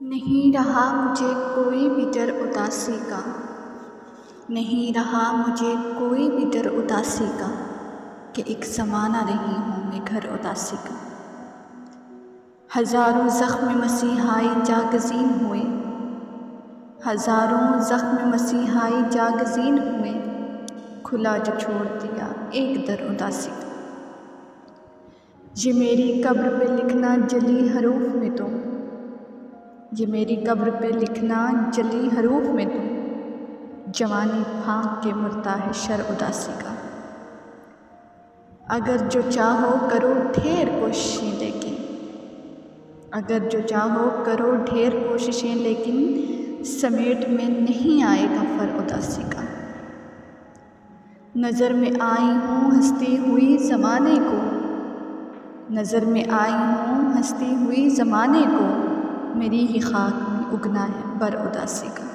नहीं रहा मुझे कोई भी डर उदासी का, नहीं रहा मुझे कोई भी डर उदासी का, कि एक ज़माना रही हूँ मैं घर उदासी का। हज़ारों ज़ख्म मसीहाई जागज़ीन हुए, हज़ारों ज़ख्म मसीहाई जागज़ीन हुए, खुला जो छोड़ दिया एक दर उदासी का। ये मेरी कब्र पे लिखना जली हरूफ में तुम, ये मेरी कब्र पे लिखना जली हरूफ में तुम, जवानी फांक के मरता है शर उदासी का। अगर जो चाहो करो ढेर कोशिशें लेकिन, अगर जो चाहो करो ढेर कोशिशें लेकिन, समेट में नहीं आएगा फर उदासी का। नज़र में आई हूँ हंसती हुई ज़माने को, नज़र में आई हूँ हंसती हुई ज़माने को, मेरी ही खाक में उगना है बर उदासी का।